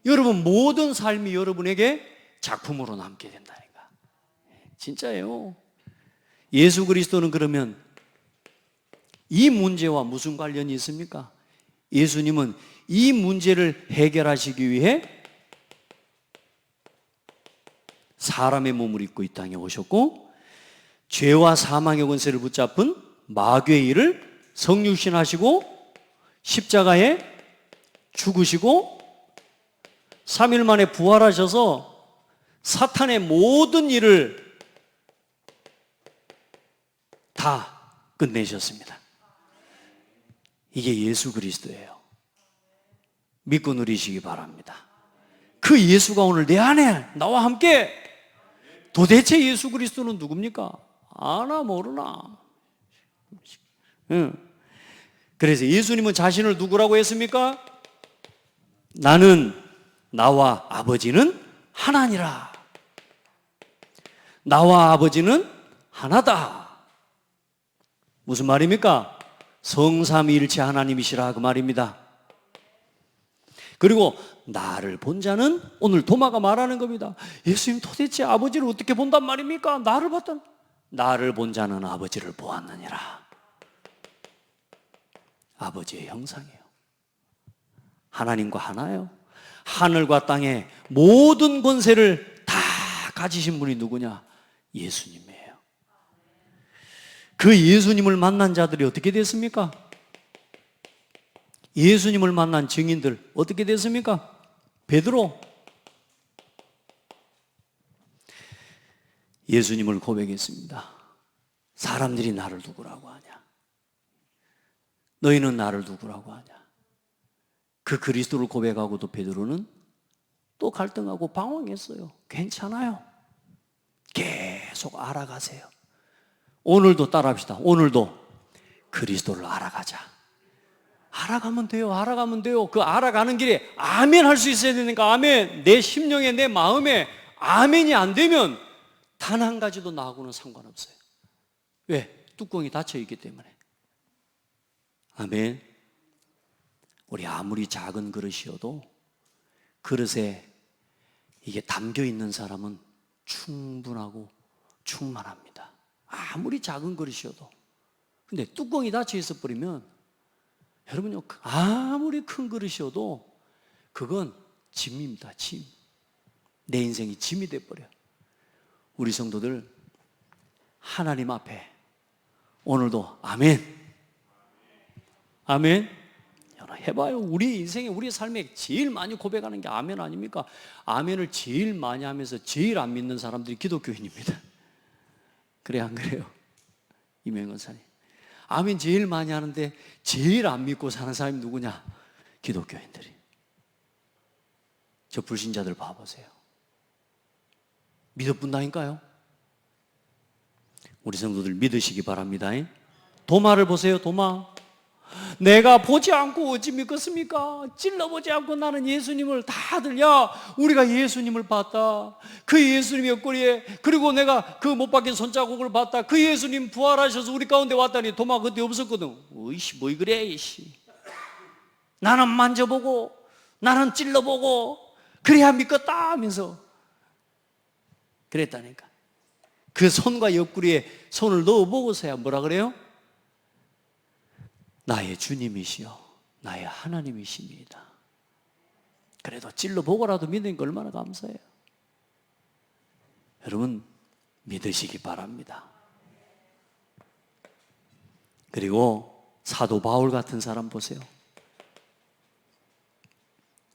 여러분 모든 삶이 여러분에게 작품으로 남게 된다니까. 진짜예요. 예수 그리스도는 그러면 이 문제와 무슨 관련이 있습니까? 예수님은 이 문제를 해결하시기 위해 사람의 몸을 입고 이 땅에 오셨고 죄와 사망의 권세를 붙잡은 마귀의 일을 성육신하시고 십자가에 죽으시고 3일 만에 부활하셔서 사탄의 모든 일을 다 끝내셨습니다. 이게 예수 그리스도예요. 믿고 누리시기 바랍니다. 그 예수가 오늘 내 안에 나와 함께. 도대체 예수 그리스도는 누굽니까? 아나 모르나. 그래서 예수님은 자신을 누구라고 했습니까? 나는 나와 아버지는 하나니라. 나와 아버지는 하나다. 무슨 말입니까? 성삼위일체 하나님이시라 그 말입니다. 그리고 나를 본 자는 오늘 도마가 말하는 겁니다. 예수님 도대체 아버지를 어떻게 본단 말입니까? 나를 봤다. 나를 본 자는 아버지를 보았느니라. 아버지의 형상이에요. 하나님과 하나예요. 하늘과 땅의 모든 권세를 다 가지신 분이 누구냐? 예수님이에요. 그 예수님을 만난 자들이 어떻게 됐습니까? 예수님을 만난 증인들 어떻게 됐습니까? 베드로 예수님을 고백했습니다. 사람들이 나를 누구라고 하냐? 너희는 나를 누구라고 하냐? 그 그리스도를 고백하고도 베드로는 또 갈등하고 방황했어요. 괜찮아요. 계속 알아가세요. 오늘도 따라합시다. 오늘도 그리스도를 알아가자. 알아가면 돼요. 알아가면 돼요. 그 알아가는 길에 아멘 할 수 있어야 되니까 아멘. 내 심령에 내 마음에 아멘이 안 되면 단 한 가지도 나하고는 상관없어요. 왜? 뚜껑이 닫혀 있기 때문에. 아멘. 우리 아무리 작은 그릇이어도 그릇에 이게 담겨 있는 사람은 충분하고 충만합니다. 아무리 작은 그릇이어도. 근데 뚜껑이 닫혀 있어 버리면 여러분요, 아무리 큰 그릇이어도 그건 짐입니다. 짐. 내 인생이 짐이 돼버려요. 우리 성도들 하나님 앞에 오늘도 아멘. 아멘. 해봐요. 우리 인생에 우리 삶에 제일 많이 고백하는 게 아멘 아닙니까? 아멘을 제일 많이 하면서 제일 안 믿는 사람들이 기독교인입니다. 그래 안 그래요? 이명건 사님. 아멘 제일 많이 하는데 제일 안 믿고 사는 사람이 누구냐? 기독교인들이. 저 불신자들 봐보세요. 믿어본다니까요. 우리 성도들 믿으시기 바랍니다. 도마를 보세요. 도마. 내가 보지 않고 어찌 믿겠습니까? 찔러보지 않고 나는 예수님을 다들 야 우리가 예수님을 봤다. 그 예수님 옆구리에 그리고 내가 그 못 박힌 손자국을 봤다. 그 예수님 부활하셔서 우리 가운데 왔다니. 도마 그때 없었거든. 어이씨 뭐 그래 이씨. 나는 만져보고 나는 찔러보고 그래야 믿겠다 하면서 그랬다니까. 그 손과 옆구리에 손을 넣어보고서야 뭐라 그래요? 나의 주님이시여 나의 하나님이십니다. 그래도 찔러보고라도 믿는 게 얼마나 감사해요. 여러분 믿으시기 바랍니다. 그리고 사도 바울 같은 사람 보세요.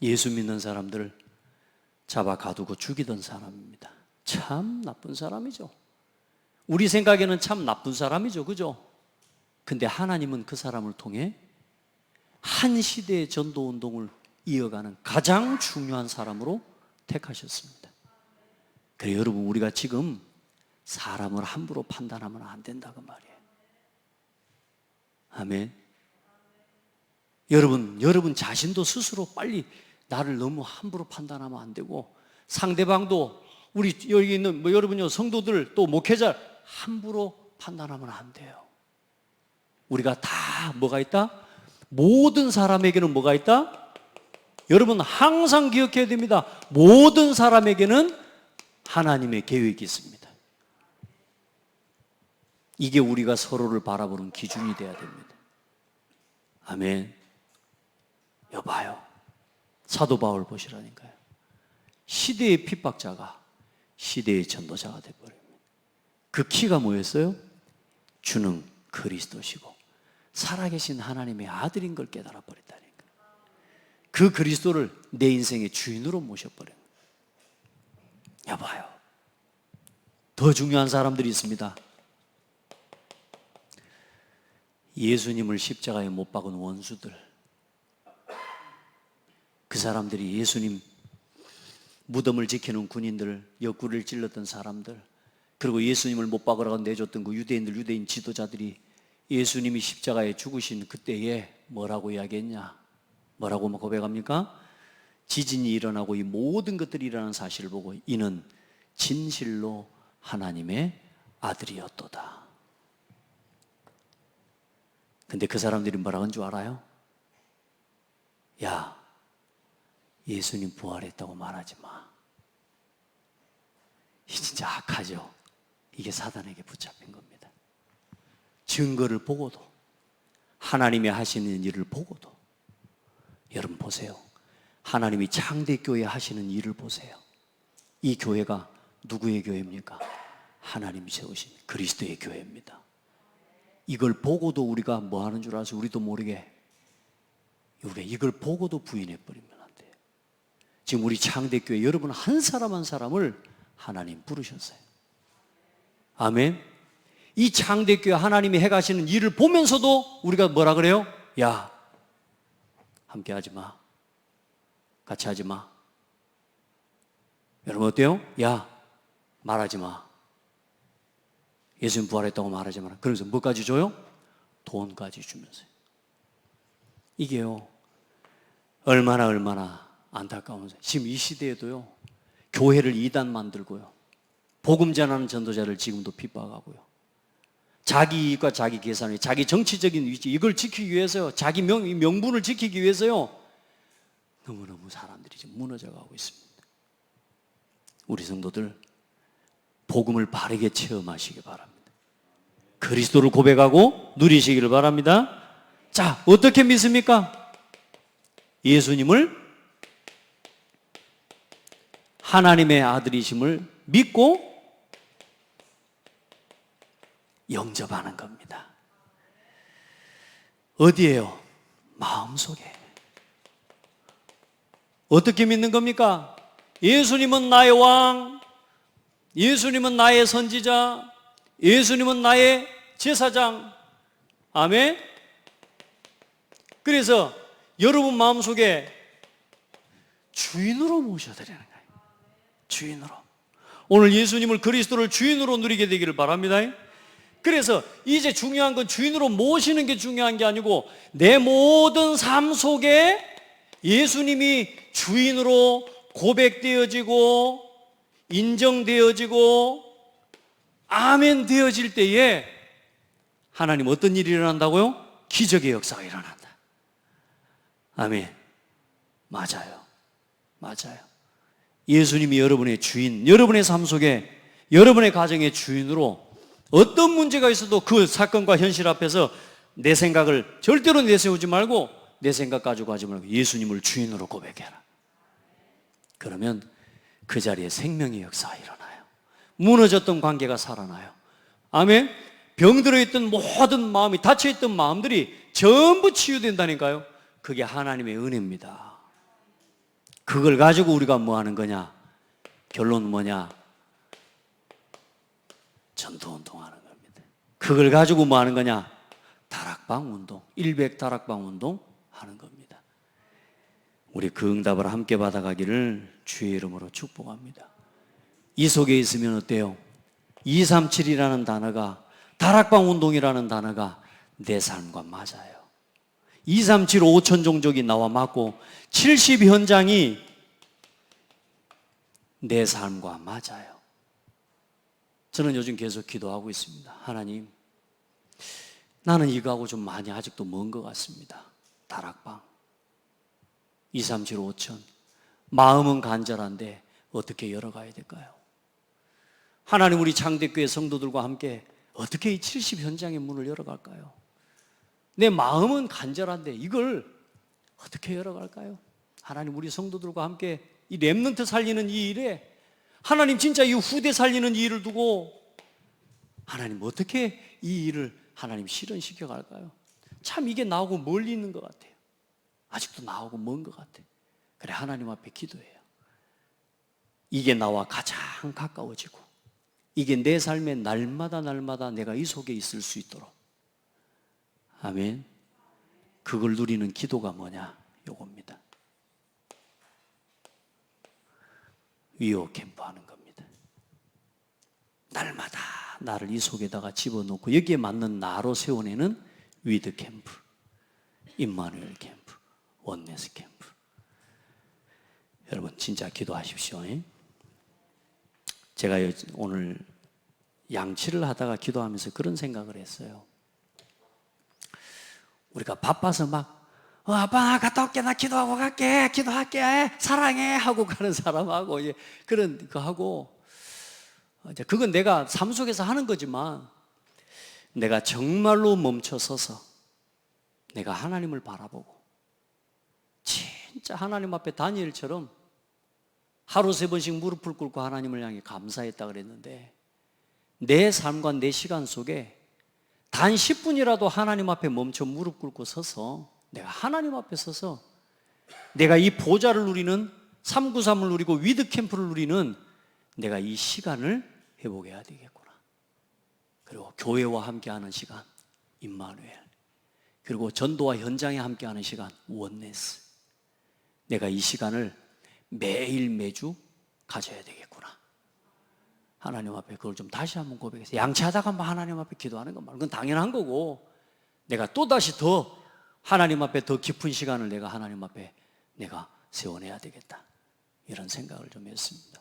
예수 믿는 사람들을 잡아 가두고 죽이던 사람입니다. 참 나쁜 사람이죠. 우리 생각에는 참 나쁜 사람이죠. 그죠? 근데 하나님은 그 사람을 통해 한 시대의 전도 운동을 이어가는 가장 중요한 사람으로 택하셨습니다. 그래 여러분, 우리가 지금 사람을 함부로 판단하면 안 된다고 말이에요. 아멘. 여러분 자신도 스스로 빨리 나를 너무 함부로 판단하면 안 되고, 상대방도 우리 여기 있는 여러분요 성도들 또 목회자 함부로 판단하면 안 돼요. 우리가 다 뭐가 있다? 모든 사람에게는 뭐가 있다? 여러분 항상 기억해야 됩니다. 모든 사람에게는 하나님의 계획이 있습니다. 이게 우리가 서로를 바라보는 기준이 돼야 됩니다. 아멘. 여봐요, 사도 바울 보시라니까요. 시대의 핍박자가 시대의 전도자가 되어버립니다. 그 키가 뭐였어요? 주는 그리스도시고 살아계신 하나님의 아들인 걸 깨달아 버렸다니까. 그 그리스도를 내 인생의 주인으로 모셔버린 거예요. 여봐요, 더 중요한 사람들이 있습니다. 예수님을 십자가에 못 박은 원수들, 그 사람들이 예수님 무덤을 지키는 군인들, 옆구리를 찔렀던 사람들, 그리고 예수님을 못 박으라고 내줬던 그 유대인 지도자들이 예수님이 십자가에 죽으신 그때에 뭐라고 이야기했냐? 뭐라고 고백합니까? 지진이 일어나고 이 모든 것들이 일어나는 사실을 보고 이는 진실로 하나님의 아들이었도다. 근데 그 사람들이 뭐라고 한 줄 알아요? 야, 예수님 부활했다고 말하지 마. 이 진짜 악하죠. 이게 사단에게 붙잡힌 겁니다. 증거를 보고도, 하나님이 하시는 일을 보고도. 여러분 보세요, 하나님이 창대교회 하시는 일을 보세요. 이 교회가 누구의 교회입니까? 하나님이 세우신 그리스도의 교회입니다. 이걸 보고도 우리가 뭐 하는 줄 아세요? 우리도 모르게 우리가 이걸 보고도 부인해버리면 안 돼요. 지금 우리 창대교회 여러분 한 사람 한 사람을 하나님 부르셨어요. 아멘. 이 창대교회 하나님이 해가시는 일을 보면서도 우리가 뭐라 그래요? 야, 함께 하지 마, 같이 하지 마. 여러분 어때요? 야, 말하지 마. 예수님 부활했다고 말하지 마라. 그래서 뭐까지 줘요? 돈까지 주면서요. 이게요 얼마나 안타까운지. 지금 이 시대에도요 교회를 이단 만들고요, 복음 전하는 전도자를 지금도 핍박하고요, 자기 이익과 자기 계산이, 자기 정치적인 위치 이걸 지키기 위해서요, 자기 명분을 지키기 위해서요 너무너무 사람들이 지금 무너져가고 있습니다. 우리 성도들 복음을 바르게 체험하시기 바랍니다. 그리스도를 고백하고 누리시기를 바랍니다. 자, 어떻게 믿습니까? 예수님을 하나님의 아들이심을 믿고 영접하는 겁니다. 어디에요? 마음속에. 어떻게 믿는 겁니까? 예수님은 나의 왕, 예수님은 나의 선지자, 예수님은 나의 제사장. 아멘. 그래서 여러분 마음속에 주인으로 모셔드리는 거예요. 주인으로. 오늘 예수님을, 그리스도를 주인으로 누리게 되기를 바랍니다. 그래서 이제 중요한 건 주인으로 모시는 게 중요한 게 아니고 내 모든 삶 속에 예수님이 주인으로 고백되어지고 인정되어지고 아멘 되어질 때에 하나님 어떤 일이 일어난다고요? 기적의 역사가 일어난다. 아멘. 맞아요. 예수님이 여러분의 주인, 여러분의 삶 속에, 여러분의 가정의 주인으로 어떤 문제가 있어도 그 사건과 현실 앞에서 내 생각을 절대로 내세우지 말고 내 생각 가지고 하지 말고 예수님을 주인으로 고백해라. 그러면 그 자리에 생명의 역사가 일어나요. 무너졌던 관계가 살아나요. 아멘. 병들어 있던 모든 마음이, 닫혀 있던 마음들이 전부 치유된다니까요. 그게 하나님의 은혜입니다. 그걸 가지고 우리가 뭐 하는 거냐? 결론은 뭐냐? 전도 운동하는 겁니다. 그걸 가지고 뭐 하는 거냐? 다락방 운동, 100 다락방 운동 하는 겁니다. 우리 그 응답을 함께 받아가기를 주의 이름으로 축복합니다. 이 속에 있으면 어때요? 237이라는 단어가, 다락방 운동이라는 단어가 내 삶과 맞아요. 237 5천 종족이 나와 맞고 70 현장이 내 삶과 맞아요. 저는 요즘 계속 기도하고 있습니다. 하나님, 나는 이거하고 좀 많이 아직도 먼 것 같습니다. 다락방 237 5천, 마음은 간절한데 어떻게 열어가야 될까요? 하나님, 우리 창대교회 성도들과 함께 어떻게 이 70 현장의 문을 열어갈까요? 내 마음은 간절한데 이걸 어떻게 열어갈까요? 하나님, 우리 성도들과 함께 이 렘넌트 살리는 이 일에, 하나님 진짜 이 후대 살리는 이 일을 두고 하나님 어떻게 이 일을 하나님 실현시켜 갈까요? 참 이게 나오고 멀리 있는 것 같아요. 아직도 나오고 먼 것 같아요. 그래, 하나님 앞에 기도해요. 이게 나와 가장 가까워지고 이게 내 삶의 날마다 내가 이 속에 있을 수 있도록, 아멘. 그걸 누리는 기도가 뭐냐? 요겁니다. 위호 캠프 하는 겁니다. 날마다 나를 이 속에다가 집어넣고 여기에 맞는 나로 세워내는 위드 캠프, 임마누엘 캠프, 원네스 캠프. 여러분 진짜 기도하십시오. 제가 오늘 양치를 하다가 기도하면서 그런 생각을 했어요. 우리가 바빠서 막 아빠 나 갔다 올게, 나 기도하고 갈게, 기도할게, 사랑해 하고 가는 사람하고 이제 그런 거 하고, 이제 그건 내가 삶 속에서 하는 거지만 내가 정말로 멈춰서서 내가 하나님을 바라보고 진짜 하나님 앞에 다니엘처럼 하루 3번씩 무릎을 꿇고 하나님을 향해 감사했다 그랬는데, 내 삶과 내 시간 속에 단 10분이라도 하나님 앞에 멈춰 무릎 꿇고 서서 내가 하나님 앞에 서서 내가 이 보좌를 누리는 393을 누리고 위드 캠프를 누리는 내가 이 시간을 회복해야 되겠구나. 그리고 교회와 함께하는 시간 임마누엘, 그리고 전도와 현장에 함께하는 시간 원네스, 내가 이 시간을 매일 매주 가져야 되겠구나. 하나님 앞에 그걸 좀 다시 한번 고백해서, 양치하다가 하나님 앞에 기도하는 건 그건 당연한 거고, 내가 또다시 더 하나님 앞에 더 깊은 시간을 내가 하나님 앞에 내가 세워내야 되겠다, 이런 생각을 좀 했습니다.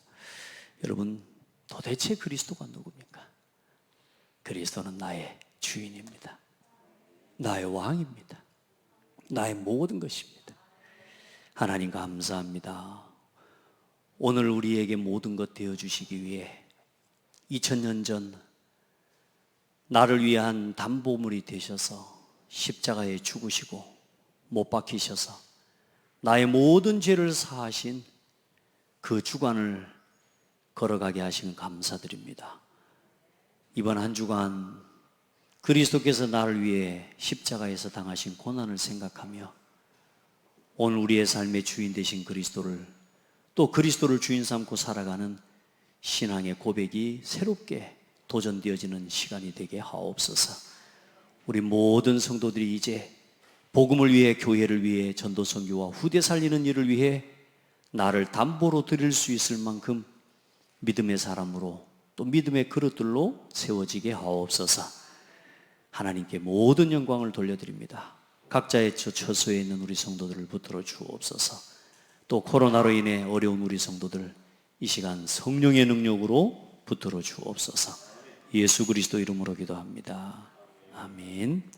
여러분, 도대체 그리스도가 누굽니까? 그리스도는 나의 주인입니다. 나의 왕입니다. 나의 모든 것입니다. 하나님 감사합니다. 오늘 우리에게 모든 것 되어주시기 위해 2000년 전 나를 위한 담보물이 되셔서 십자가에 죽으시고 못 박히셔서 나의 모든 죄를 사하신 그 주관을 걸어가게 하시는 감사드립니다. 이번 한 주간 그리스도께서 나를 위해 십자가에서 당하신 고난을 생각하며 오늘 우리의 삶의 주인 되신 그리스도를, 또 그리스도를 주인 삼고 살아가는 신앙의 고백이 새롭게 도전되어지는 시간이 되게 하옵소서. 우리 모든 성도들이 이제 복음을 위해, 교회를 위해, 전도 선교와 후대 살리는 일을 위해 나를 담보로 드릴 수 있을 만큼 믿음의 사람으로, 또 믿음의 그릇들로 세워지게 하옵소서. 하나님께 모든 영광을 돌려드립니다. 각자의 처소에 있는 우리 성도들을 붙들어 주옵소서. 또 코로나로 인해 어려운 우리 성도들 이 시간 성령의 능력으로 붙들어 주옵소서. 예수 그리스도 이름으로 기도합니다. 아멘.